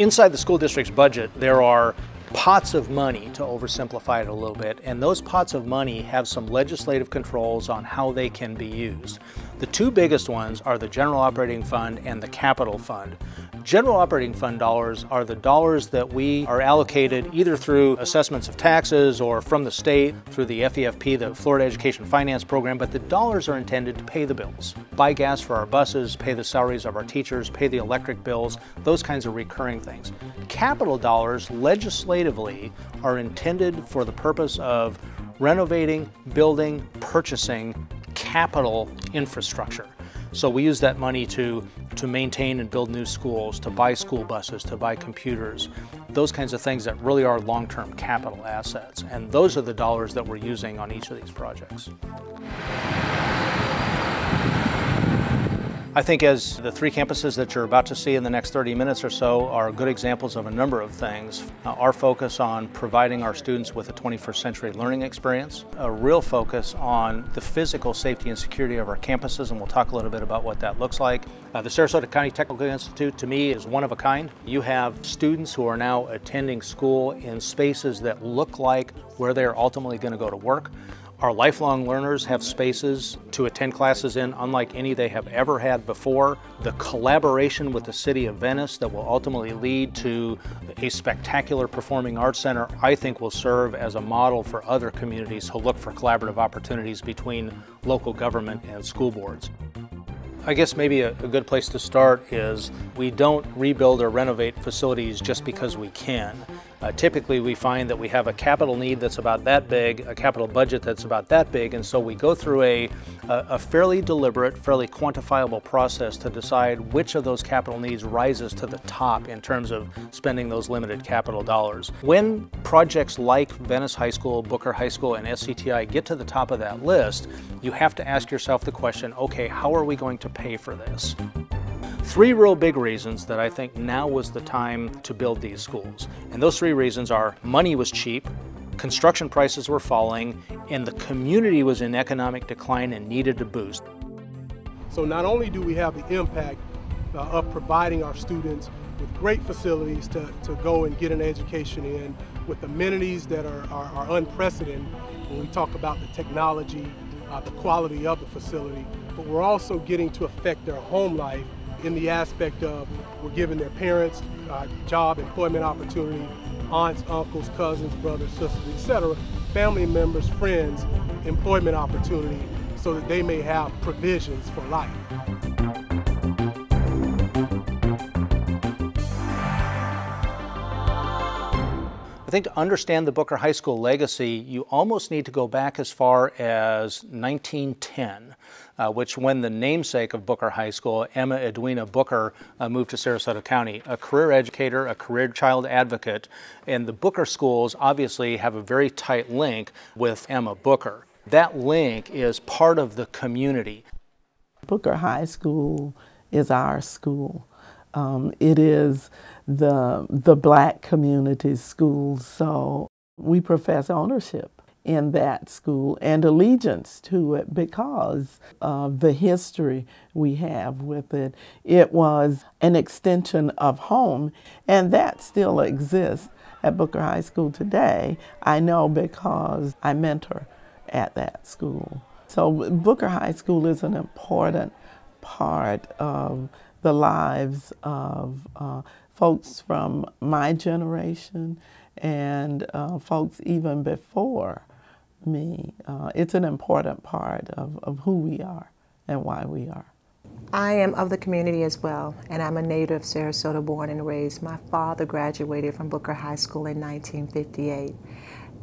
Inside the school district's budget, there are pots of money, to oversimplify it a little bit, and those pots of money have some legislative controls on how they can be used. The two biggest ones are the general operating fund and the capital fund. General operating fund dollars are the dollars that we are allocated either through assessments of taxes or from the state through the FEFP, the Florida Education Finance Program, but the dollars are intended to pay the bills. Buy gas for our buses, pay the salaries of our teachers, pay the electric bills, those kinds of recurring things. Capital dollars legislatively are intended for the purpose of renovating, building, purchasing capital infrastructure. So we use that money to maintain and build new schools, to buy school buses, to buy computers, those kinds of things that really are long-term capital assets. And those are the dollars that we're using on each of these projects. I think as the three campuses that you're about to see in the next 30 minutes or so are good examples of a number of things. Our focus on providing our students with a 21st century learning experience, a real focus on the physical safety and security of our campuses, and we'll talk a little bit about what that looks like. The Sarasota County Technical Institute, to me, is one of a kind. You have students who are now attending school in spaces that look like where they're ultimately going to go to work. Our lifelong learners have spaces to attend classes in unlike any they have ever had before. The collaboration with the City of Venice that will ultimately lead to a spectacular performing arts center, I think will serve as a model for other communities who look for collaborative opportunities between local government and school boards. I guess maybe a good place to start is we don't rebuild or renovate facilities just because we can. Typically we find that we have a capital need that's about that big, a capital budget that's about that big, and so we go through a fairly deliberate, fairly quantifiable process to decide which of those capital needs rises to the top in terms of spending those limited capital dollars. When projects like Venice High School, Booker High School, and SCTI get to the top of that list, you have to ask yourself the question, okay, how are we going to pay for this? Three real big reasons that I think now was the time to build these schools. And those three reasons are money was cheap, construction prices were falling, and the community was in economic decline and needed a boost. So not only do we have the impact of providing our students with great facilities to go and get an education in, with amenities that are unprecedented when we talk about the technology, the quality of the facility, but we're also getting to affect their home life in the aspect of we're giving their parents job, employment opportunity, aunts, uncles, cousins, brothers, sisters, etc., family members, friends, employment opportunity so that they may have provisions for life. I think to understand the Booker High School legacy, you almost need to go back as far as 1910, which when the namesake of Booker High School, Emma Edwina Booker, moved to Sarasota County, a career educator, a career child advocate, and the Booker schools obviously have a very tight link with Emma Booker. That link is part of the community. Booker High School is our school. It is the black community's school, so we profess ownership in that school and allegiance to it because of the history we have with it. It was an extension of home, and that still exists at Booker High School today. I know because I mentor at that school. So Booker High School is an important part of the lives of folks from my generation and folks even before me. It's an important part of who we are and why we are. I am of the community as well, and I'm a native Sarasota born and raised. My father graduated from Booker High School in 1958.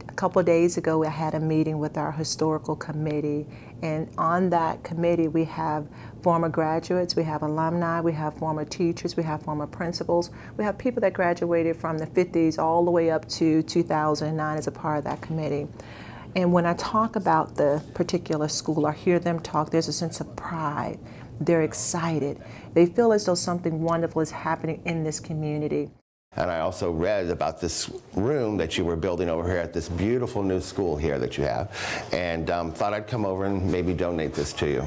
A couple of days ago, I had a meeting with our historical committee, and on that committee we have former graduates, we have alumni, we have former teachers, we have former principals, we have people that graduated from the 50s all the way up to 2009 as a part of that committee. And when I talk about the particular school or hear them talk, there's a sense of pride. They're excited. They feel as though something wonderful is happening in this community. And I also read about this room that you were building over here at this beautiful new school here that you have, and thought I'd come over and maybe donate this to you.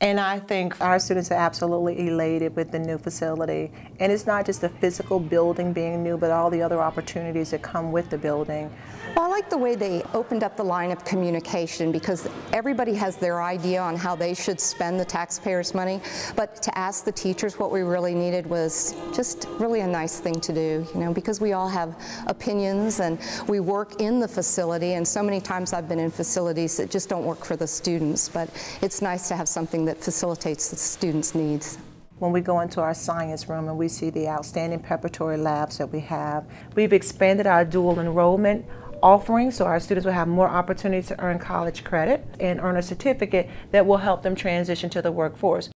And I think our students are absolutely elated with the new facility. And it's not just the physical building being new, but all the other opportunities that come with the building. Well, I like the way they opened up the line of communication, because everybody has their idea on how they should spend the taxpayers' money, but to ask the teachers what we really needed was just really a nice thing to do, you know, because we all have opinions and we work in the facility, and so many times I've been in facilities that just don't work for the students, but it's nice to have something that facilitates the students' needs. When we go into our science room and we see the outstanding preparatory labs that we have, we've expanded our dual enrollment offering, so our students will have more opportunities to earn college credit and earn a certificate that will help them transition to the workforce.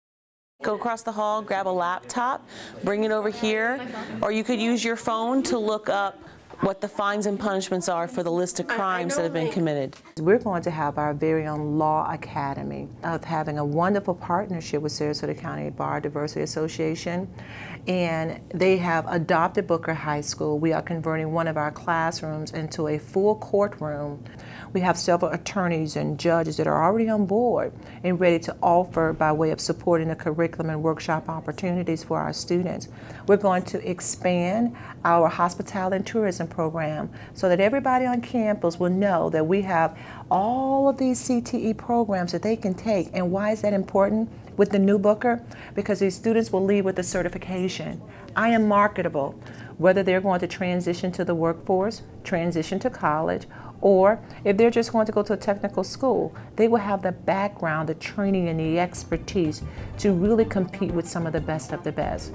Go across the hall, grab a laptop, bring it over here, or you could use your phone to look up what the fines and punishments are for the list of crimes that have been committed. We're going to have our very own law academy, of having a wonderful partnership with Sarasota County Bar Diversity Association, and they have adopted Booker High School. We are converting one of our classrooms into a full courtroom. We have several attorneys and judges that are already on board and ready to offer by way of supporting the curriculum and workshop opportunities for our students. We're going to expand our hospitality and tourism program so that everybody on campus will know that we have all of these CTE programs that they can take. And why is that important with the new Booker? Because these students will leave with a certification. I am marketable, whether they're going to transition to the workforce, transition to college, or if they're just going to go to a technical school, they will have the background, the training, and the expertise to really compete with some of the best of the best.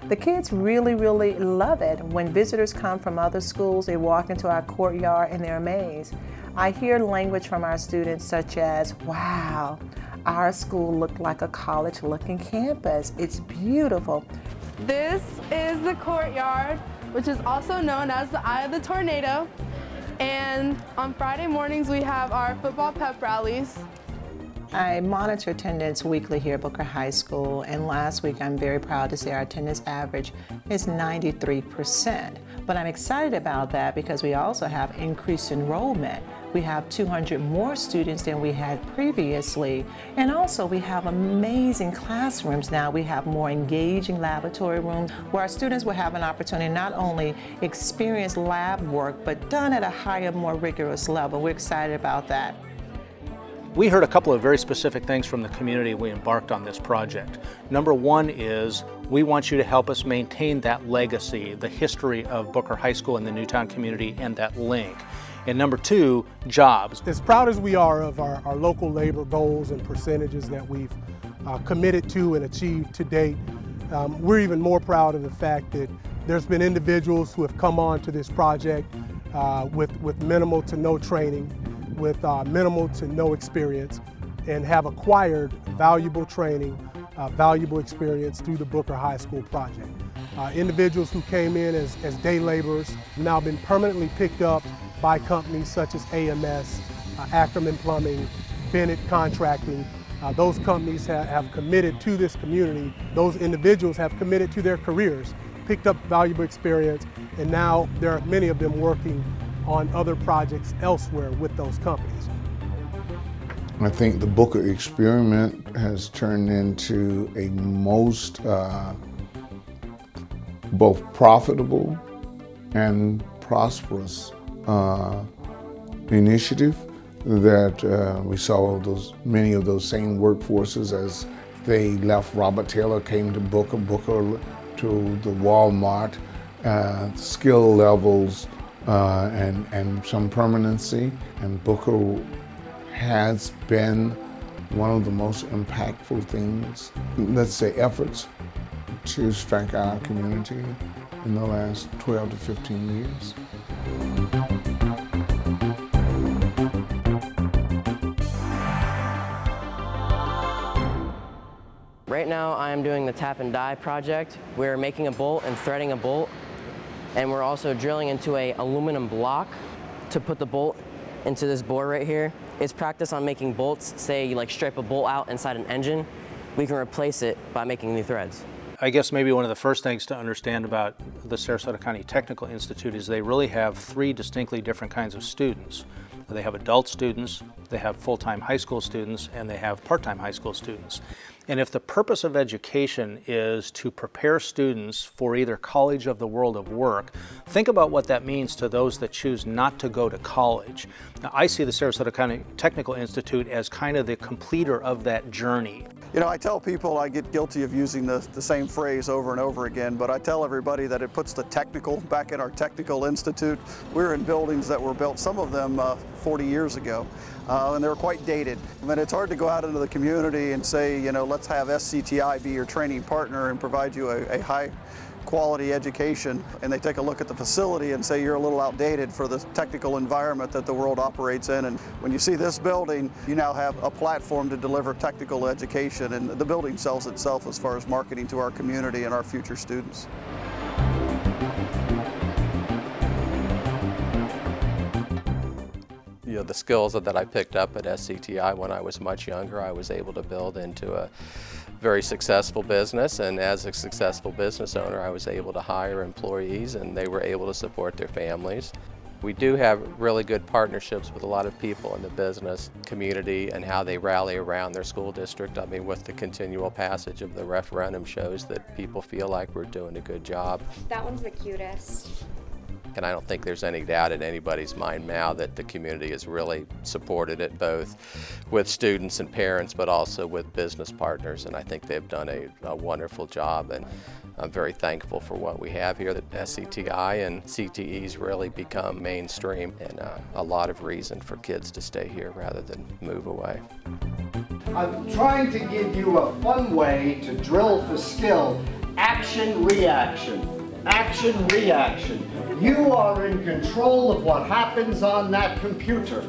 The kids really, really love it. When visitors come from other schools, they walk into our courtyard and they're amazed. I hear language from our students such as, wow, our school looked like a college-looking campus. It's beautiful. This is the courtyard, which is also known as the Eye of the Tornado. And on Friday mornings, we have our football pep rallies. I monitor attendance weekly here at Booker High School, and last week I'm very proud to say our attendance average is 93%. But I'm excited about that because we also have increased enrollment. We have 200 more students than we had previously, and also we have amazing classrooms now. We have more engaging laboratory rooms where our students will have an opportunity to not only experience lab work, but done at a higher, more rigorous level. We're excited about that. We heard a couple of very specific things from the community when we embarked on this project. Number one is we want you to help us maintain that legacy, the history of Booker High School in the Newtown community, and that link. And number two, jobs. As proud as we are of our local labor goals and percentages that we've committed to and achieved to date, we're even more proud of the fact that there's been individuals who have come on to this project with minimal to no training, with minimal to no experience, and have acquired valuable training, valuable experience through the Booker High School project. Individuals who came in as day laborers have now been permanently picked up by companies such as AMS, Ackerman Plumbing, Bennett Contracting. Those companies have committed to this community. Those individuals have committed to their careers, picked up valuable experience, and now there are many of them working on other projects elsewhere with those companies. I think the Booker experiment has turned into a most both profitable and prosperous initiative that we saw many of those same workforces as they left Robert Taylor, came to Booker to the Walmart, skill levels and some permanency. And Booker has been one of the most impactful things, let's say efforts, to strike our community in the last 12 to 15 years. Right now I am doing the tap and die project. We're making a bolt and threading a bolt, and we're also drilling into an aluminum block to put the bolt into this bore right here. It's practice on making bolts. Say you strip a bolt out inside an engine, we can replace it by making new threads. I guess maybe one of the first things to understand about the Sarasota County Technical Institute is they really have three distinctly different kinds of students. They have adult students, they have full-time high school students, and they have part-time high school students. And if the purpose of education is to prepare students for either college of the world of work, think about what that means to those that choose not to go to college. Now, I see the Sarasota County Technical Institute as kind of the completer of that journey. You know, I tell people, I get guilty of using the same phrase over and over again, but I tell everybody that it puts the technical back in our technical institute. We're in buildings that were built, some of them 40 years ago, and they're quite dated. I mean, it's hard to go out into the community and say, you know, let's have SCTI be your training partner and provide you a high quality education, and they take a look at the facility and say you're a little outdated for the technical environment that the world operates in. And when you see this building, you now have a platform to deliver technical education, and the building sells itself as far as marketing to our community and our future students. You know, the skills that I picked up at SCTI when I was much younger, I was able to build into a very successful business, and as a successful business owner, I was able to hire employees and they were able to support their families. We do have really good partnerships with a lot of people in the business community and how they rally around their school district. I mean, with the continual passage of the referendum shows that people feel like we're doing a good job. That one's the cutest. And I don't think there's any doubt in anybody's mind now that the community has really supported it, both with students and parents, but also with business partners. And I think they've done a wonderful job. And I'm very thankful for what we have here at SCTI, and CTE's really become mainstream and a lot of reason for kids to stay here rather than move away. I'm trying to give you a fun way to drill for skill. Action, reaction. Action, reaction. You are in control of what happens on that computer.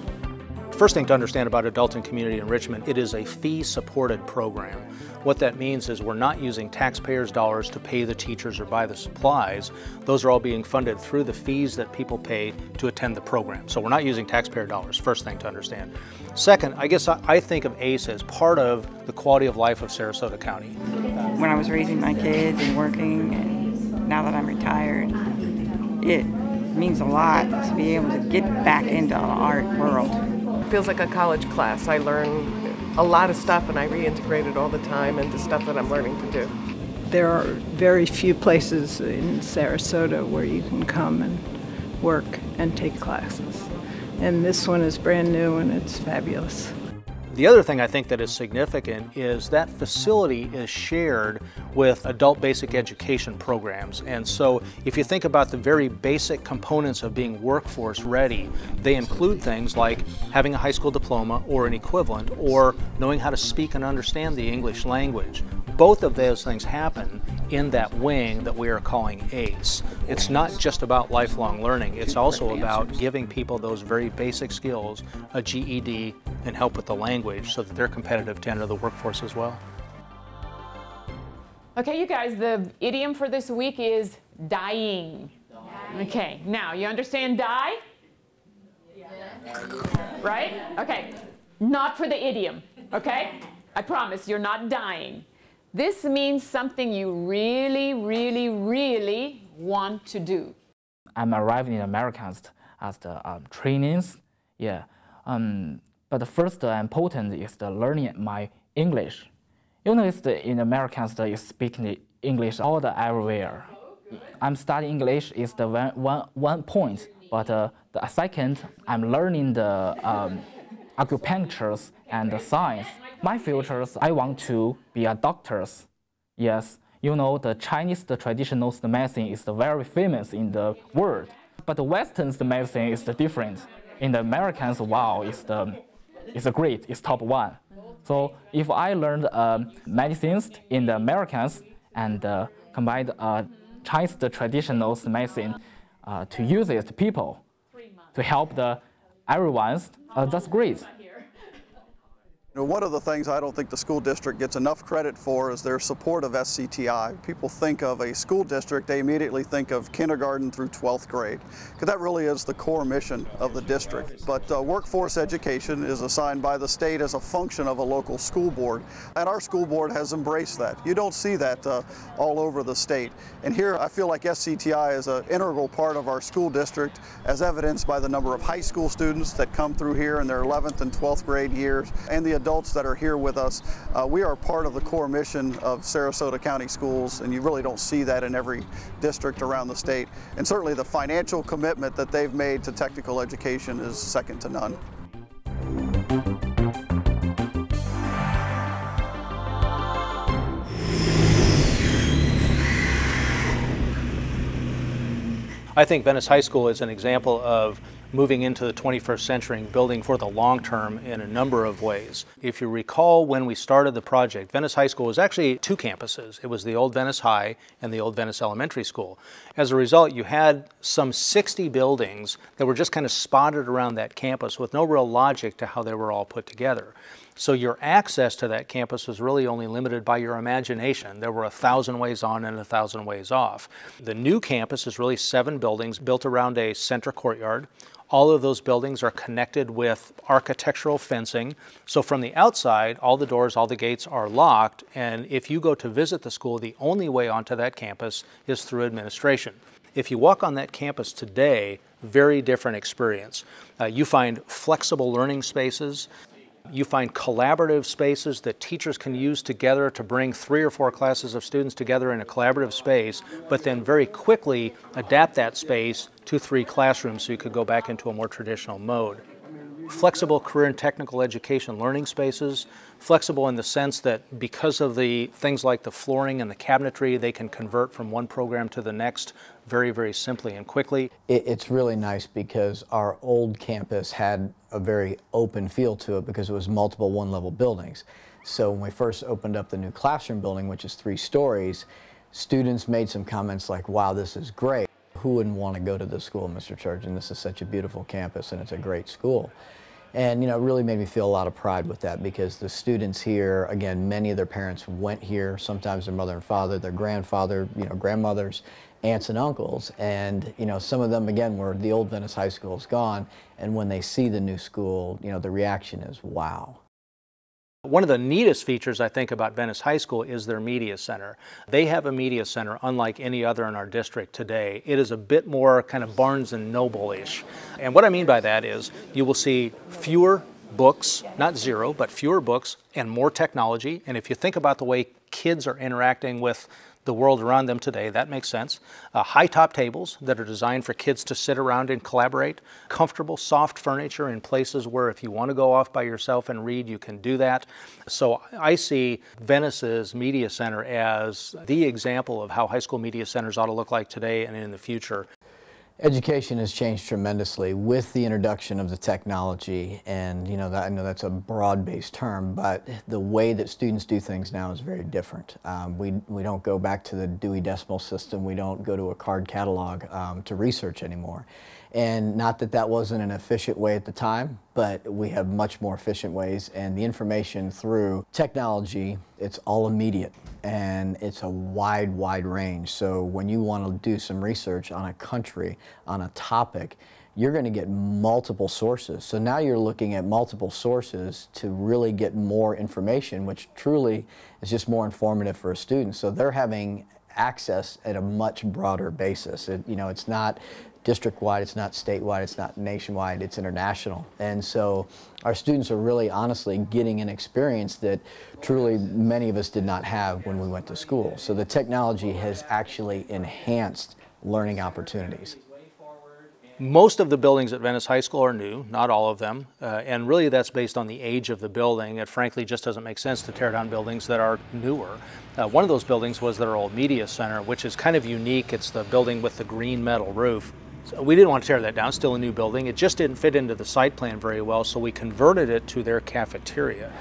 First thing to understand about adult and community enrichment, it is a fee-supported program. What that means is we're not using taxpayers' dollars to pay the teachers or buy the supplies. Those are all being funded through the fees that people pay to attend the program. So we're not using taxpayer dollars, first thing to understand. Second, I guess I think of ACE as part of the quality of life of Sarasota County. When I was raising my kids and working, and now that I'm retired, it means a lot to be able to get back into the art world. It feels like a college class. I learn a lot of stuff and I reintegrate it all the time into stuff that I'm learning to do. There are very few places in Sarasota where you can come and work and take classes. And this one is brand new and it's fabulous. The other thing I think that is significant is that facility is shared with adult basic education programs. And so if you think about the very basic components of being workforce ready, they include things like having a high school diploma or an equivalent, or knowing how to speak and understand the English language. Both of those things happen in that wing that we are calling ACE. It's not just about lifelong learning, it's also about giving people those very basic skills, a GED, and help with the language so that they're competitive to enter the workforce as well. Okay, you guys, the idiom for this week is dying. Okay, now you understand die? Yeah. Right? Okay, not for the idiom, okay? I promise you're not dying. This means something you really, really, really want to do. I'm arriving in America as the trainings, yeah. But the first important is the learning my English. You know, in Americans is speaking English all the everywhere. I'm studying English is the one point, but the second I'm learning the acupunctures and the science. My futures, I want to be a doctor. Yes, you know, the Chinese traditional medicine is very famous in the world, but the Western medicine is different. In the Americans, wow, it's great, it's top one. So if I learned medicines in the Americans and combine Chinese traditional medicine to use it to people, to help everyone, that's great. One of the things I don't think the school district gets enough credit for is their support of SCTI. People think of a school district, they immediately think of kindergarten through 12th grade, because that really is the core mission of the district. But workforce education is assigned by the state as a function of a local school board, and our school board has embraced that. You don't see that all over the state. And here I feel like SCTI is an integral part of our school district, as evidenced by the number of high school students that come through here in their 11th and 12th grade years, and the adults that are here with us. We are part of the core mission of Sarasota County Schools, and you really don't see that in every district around the state. And certainly the financial commitment that they've made to technical education is second to none. I think Venice High School is an example of moving into the 21st century and building for the long term in a number of ways. If you recall, when we started the project, Venice High School was actually two campuses. It was the old Venice High and the old Venice Elementary School. As a result, you had some 60 buildings that were just kind of spotted around that campus with no real logic to how they were all put together. So your access to that campus was really only limited by your imagination. There were 1,000 ways on and 1,000 ways off. The new campus is really 7 buildings built around a center courtyard. All of those buildings are connected with architectural fencing. So from the outside, all the doors, all the gates are locked. And if you go to visit the school, the only way onto that campus is through administration. If you walk on that campus today, very different experience. You find flexible learning spaces. You find collaborative spaces that teachers can use together to bring 3 or 4 classes of students together in a collaborative space, but then very quickly adapt that space to 3 classrooms so you could go back into a more traditional mode. Flexible career and technical education learning spaces, flexible in the sense that because of the things like the flooring and the cabinetry, they can convert from one program to the next very, very simply and quickly. It's really nice because our old campus had a very open feel to it because it was multiple one-level buildings. So when we first opened up the new classroom building, which is 3 stories, students made some comments like, wow, this is great. Who wouldn't want to go to this school, Mr. Church? This is such a beautiful campus and it's a great school. And, it really made me feel a lot of pride with that because the students here, again, many of their parents went here, sometimes their mother and father, their grandfather, grandmothers, aunts and uncles. And, some of them, again, were the old Venice High School is gone. And when they see the new school, the reaction is, wow. One of the neatest features, I think, about Venice High School is their media center. They have a media center unlike any other in our district today. It is a bit more kind of Barnes and Noble-ish. And what I mean by that is you will see fewer books, not 0, but fewer books and more technology. And if you think about the way kids are interacting with the world around them today, that makes sense. High top tables that are designed for kids to sit around and collaborate. Comfortable, soft furniture in places where if you want to go off by yourself and read, you can do that. So I see Venice's media center as the example of how high school media centers ought to look like today and in the future. Education has changed tremendously with the introduction of the technology, and I know that's a broad-based term, but the way that students do things now is very different. We don't go back to the Dewey Decimal System. We don't go to a card catalog to research anymore. And not that that wasn't an efficient way at the time, but we have much more efficient ways, and the information through technology, it's all immediate. And it's a wide range. So when you want to do some research on a country, on a topic, you're going to get multiple sources. So now you're looking at multiple sources to really get more information, which truly is just more informative for a student. So they're having access at a much broader basis. It's not district-wide, it's not statewide, it's not nationwide, it's international. And so our students are really honestly getting an experience that truly many of us did not have when we went to school. So the technology has actually enhanced learning opportunities. Most of the buildings at Venice High School are new, not all of them, and really that's based on the age of the building. It frankly just doesn't make sense to tear down buildings that are newer. One of those buildings was their old media center, which is kind of unique. It's the building with the green metal roof. So we didn't want to tear that down, still a new building. It just didn't fit into the site plan very well, so we converted it to their cafeteria.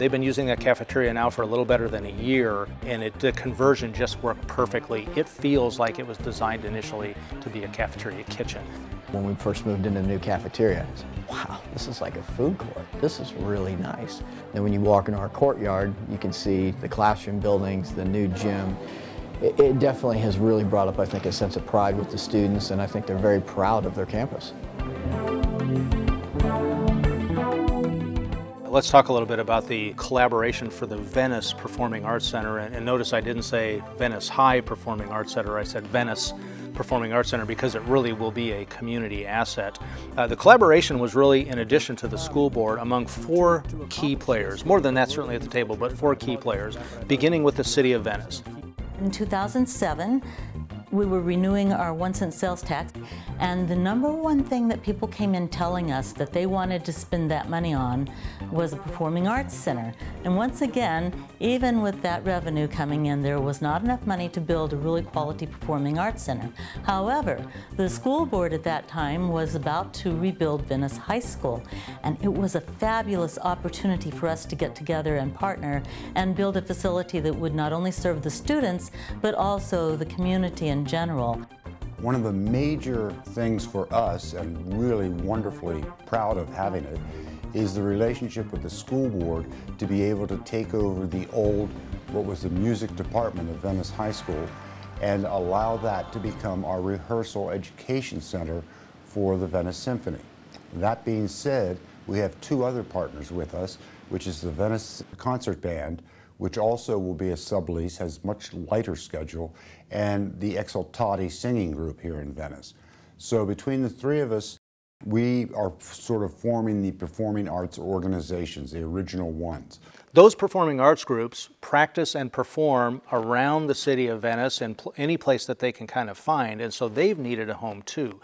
They've been using that cafeteria now for a little better than a year, and the conversion just worked perfectly. It feels like it was designed initially to be a cafeteria kitchen. When we first moved into the new cafeteria, I said, wow, this is like a food court. This is really nice. And when you walk into our courtyard, you can see the classroom buildings, the new gym. It definitely has really brought up, I think, a sense of pride with the students, and I think they're very proud of their campus. Let's talk a little bit about the collaboration for the Venice Performing Arts Center. And notice I didn't say Venice High Performing Arts Center, I said Venice Performing Arts Center because it really will be a community asset. The collaboration was really in addition to the school board among 4 key players, more than that certainly at the table, but 4 key players, beginning with the City of Venice. In 2007, we were renewing our 1-cent sales tax, and the #1 thing that people came in telling us that they wanted to spend that money on was a performing arts center. And once again, even with that revenue coming in, there was not enough money to build a really quality performing arts center. However, the school board at that time was about to rebuild Venice High School, and it was a fabulous opportunity for us to get together and partner and build a facility that would not only serve the students, but also the community in general. One of the major things for us, and really wonderfully proud of having it, is the relationship with the school board to be able to take over the old, what was the music department of Venice High School, and allow that to become our rehearsal education center for the Venice Symphony. That being said, we have 2 other partners with us, which is the Venice Concert Band, which also will be a sublease, has much lighter schedule, and the Exaltati singing group here in Venice. So between the 3 of us, we are sort of forming the performing arts organizations, the original ones. Those performing arts groups practice and perform around the city of Venice and any place that they can kind of find, and so they've needed a home too.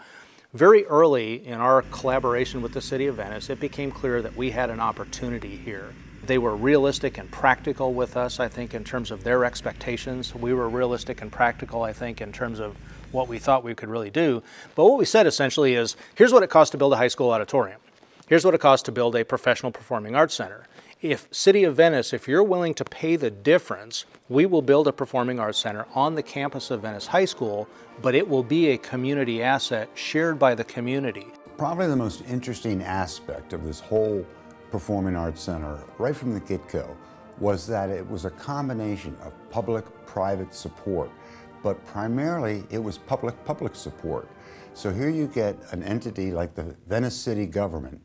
Very early in our collaboration with the city of Venice, it became clear that we had an opportunity here. They were realistic and practical with us, I think, in terms of their expectations. We were realistic and practical, I think, in terms of what we thought we could really do. But what we said essentially is, here's what it costs to build a high school auditorium. Here's what it costs to build a professional performing arts center. If City of Venice, if you're willing to pay the difference, we will build a performing arts center on the campus of Venice High School, but it will be a community asset shared by the community. Probably the most interesting aspect of this whole Performing Arts Center, right from the get-go, was that it was a combination of public-private support, but primarily it was public-public support. So here you get an entity like the Venice City government,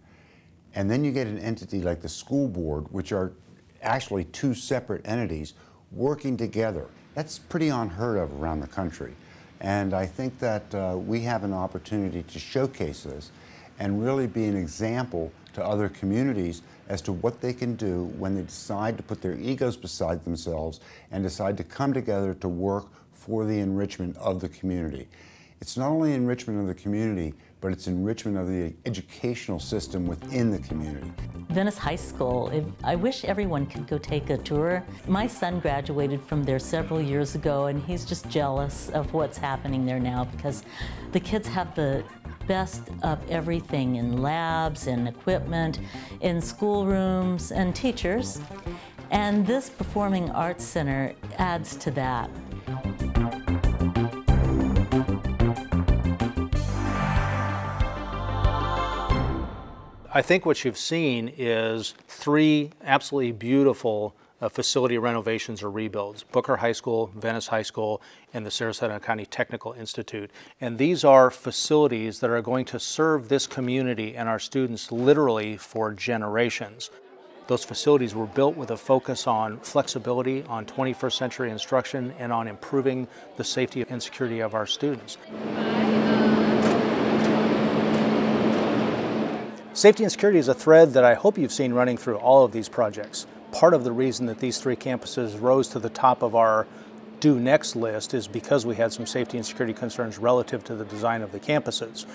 and then you get an entity like the school board, which are actually 2 separate entities working together. That's pretty unheard of around the country. And I think that we have an opportunity to showcase this and really be an example to other communities as to what they can do when they decide to put their egos beside themselves and decide to come together to work for the enrichment of the community. It's not only enrichment of the community, but it's enrichment of the educational system within the community. Venice High School, I wish everyone could go take a tour. My son graduated from there several years ago, and he's just jealous of what's happening there now because the kids have the best of everything in labs, in equipment, in schoolrooms, and teachers. And this Performing Arts Center adds to that. I think what you've seen is 3 absolutely beautiful facility renovations or rebuilds: Booker High School, Venice High School, and the Sarasota County Technical Institute. And these are facilities that are going to serve this community and our students literally for generations. Those facilities were built with a focus on flexibility, on 21st century instruction, and on improving the safety and security of our students. Safety and security is a thread that I hope you've seen running through all of these projects. Part of the reason that these 3 campuses rose to the top of our do next list is because we had some safety and security concerns relative to the design of the campuses.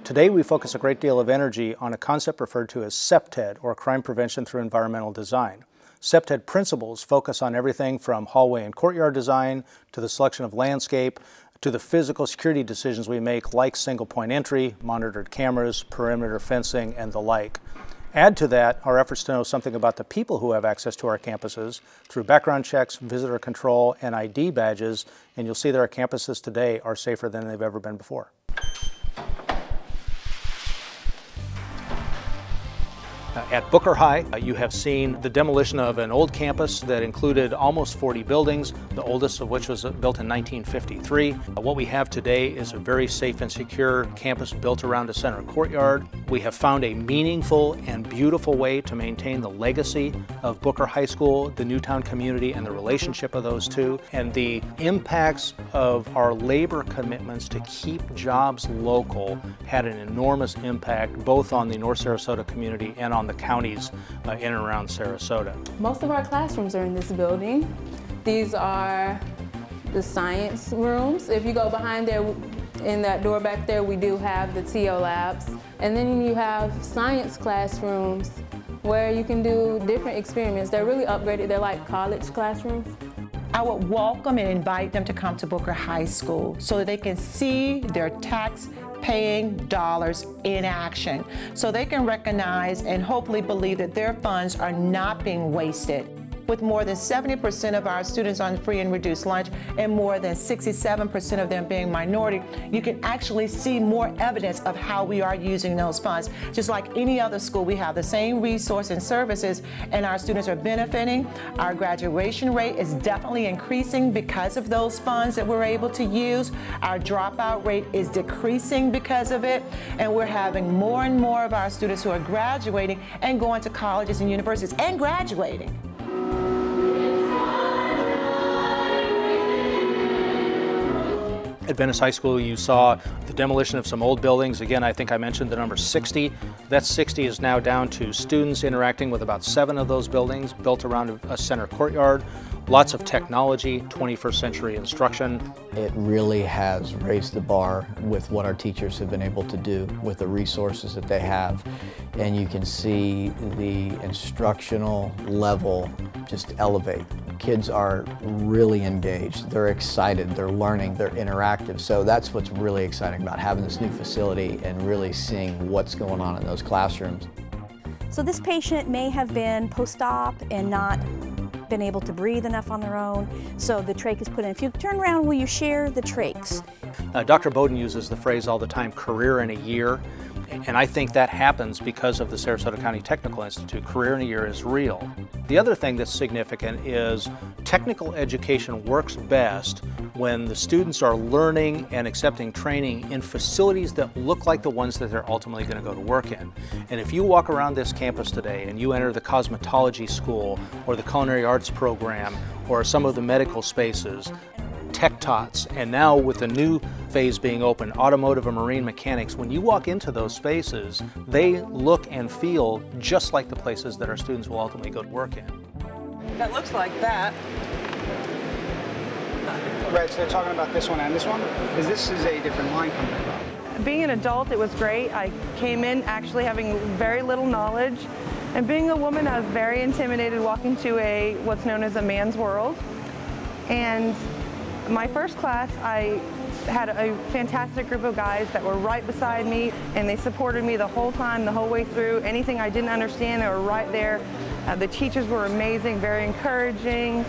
Today we focus a great deal of energy on a concept referred to as CPTED, or Crime Prevention Through Environmental Design. CPTED principles focus on everything from hallway and courtyard design to the selection of landscape to the physical security decisions we make, like single point entry, monitored cameras, perimeter fencing, and the like. Add to that our efforts to know something about the people who have access to our campuses through background checks, visitor control, and ID badges, and you'll see that our campuses today are safer than they've ever been before. At Booker High, you have seen the demolition of an old campus that included almost 40 buildings, the oldest of which was built in 1953. What we have today is a very safe and secure campus built around a center courtyard. We have found a meaningful and beautiful way to maintain the legacy of Booker High School, the Newtown community, and the relationship of those two, and the impacts of our labor commitments to keep jobs local had an enormous impact both on the North Sarasota community and on the counties in and around Sarasota. Most of our classrooms are in this building. These are the science rooms. If you go behind there, in that door back there, we do have the TO labs. And then you have science classrooms where you can do different experiments. They're really upgraded. They're like college classrooms. I would welcome and invite them to come to Booker High School so that they can see their tax-paying dollars in action, so they can recognize and hopefully believe that their funds are not being wasted. With more than 70% of our students on free and reduced lunch and more than 67% of them being minority, you can actually see more evidence of how we are using those funds. Just like any other school, we have the same resource and services, and our students are benefiting. Our graduation rate is definitely increasing because of those funds that we're able to use. Our dropout rate is decreasing because of it, and we're having more and more of our students who are graduating and going to colleges and universities and graduating. At Venice High School, you saw the demolition of some old buildings. Again, I think I mentioned the number 60. That 60 is now down to students interacting with about 7 of those buildings built around a center courtyard. Lots of technology, 21st century instruction. It really has raised the bar with what our teachers have been able to do with the resources that they have. And you can see the instructional level just elevate. Kids are really engaged, they're excited, they're learning, they're interactive. So that's what's really exciting about having this new facility and really seeing what's going on in those classrooms. So this patient may have been post-op and not been able to breathe enough on their own, so the trach is put in. If you turn around, will you share the trachs? Dr. Bowden uses the phrase all the time, career in a year, and I think that happens because of the Sarasota County Technical Institute. Career in a year is real. The other thing that's significant is technical education works best when the students are learning and accepting training in facilities that look like the ones that they're ultimately going to go to work in. And if you walk around this campus today and you enter the cosmetology school or the culinary arts program or some of the medical spaces, tech tots, and now with the new phase being open, automotive and marine mechanics, when you walk into those spaces, they look and feel just like the places that our students will ultimately go to work in. That looks like that. Right, so they're talking about this one and this one? Because this is a different line coming across. Being an adult, it was great. I came in actually having very little knowledge, and being a woman, I was very intimidated walking to what's known as a man's world. And my first class, I had a fantastic group of guys that were right beside me, and they supported me the whole time, the whole way through. Anything I didn't understand, they were right there. The teachers were amazing, very encouraging.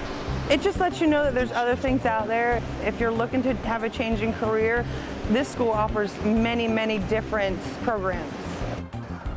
It just lets you know that there's other things out there. If you're looking to have a changing career, this school offers many, many different programs.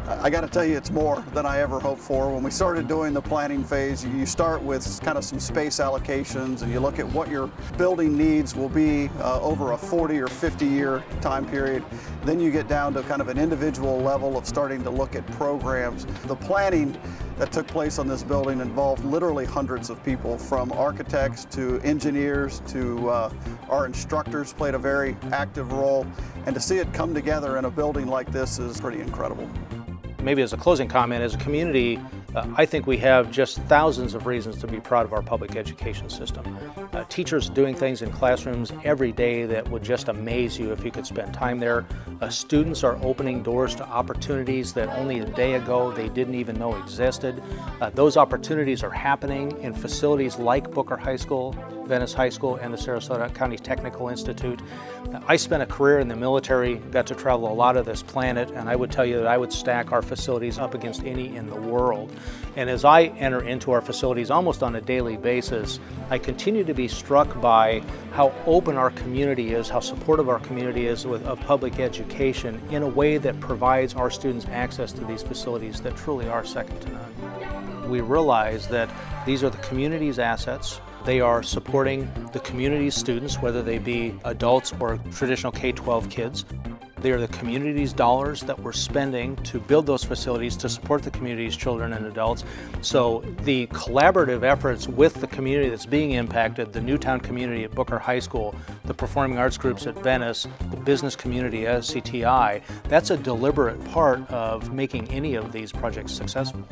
I got to tell you, it's more than I ever hoped for. When we started doing the planning phase, you start with kind of some space allocations and you look at what your building needs will be over a 40 or 50 year time period. Then you get down to kind of an individual level of starting to look at programs. The planning that took place on this building involved literally hundreds of people, from architects to engineers to our instructors played a very active role. And to see it come together in a building like this is pretty incredible. Maybe as a closing comment, as a community, I think we have just thousands of reasons to be proud of our public education system. Teachers doing things in classrooms every day that would just amaze you if you could spend time there. Students are opening doors to opportunities that only a day ago they didn't even know existed. Those opportunities are happening in facilities like Booker High School, Venice High School, and the Sarasota County Technical Institute. I spent a career in the military, got to travel a lot of this planet, and I would tell you that I would stack our facilities up against any in the world. And as I enter into our facilities almost on a daily basis, I continue to be struck by how open our community is, how supportive our community is of public education in a way that provides our students access to these facilities that truly are second to none. We realize that these are the community's assets. They are supporting the community's students, whether they be adults or traditional K-12 kids. They are the community's dollars that we're spending to build those facilities to support the community's children and adults. So the collaborative efforts with the community that's being impacted, the Newtown community at Booker High School, the performing arts groups at Venice, the business community at SCTI, that's a deliberate part of making any of these projects successful.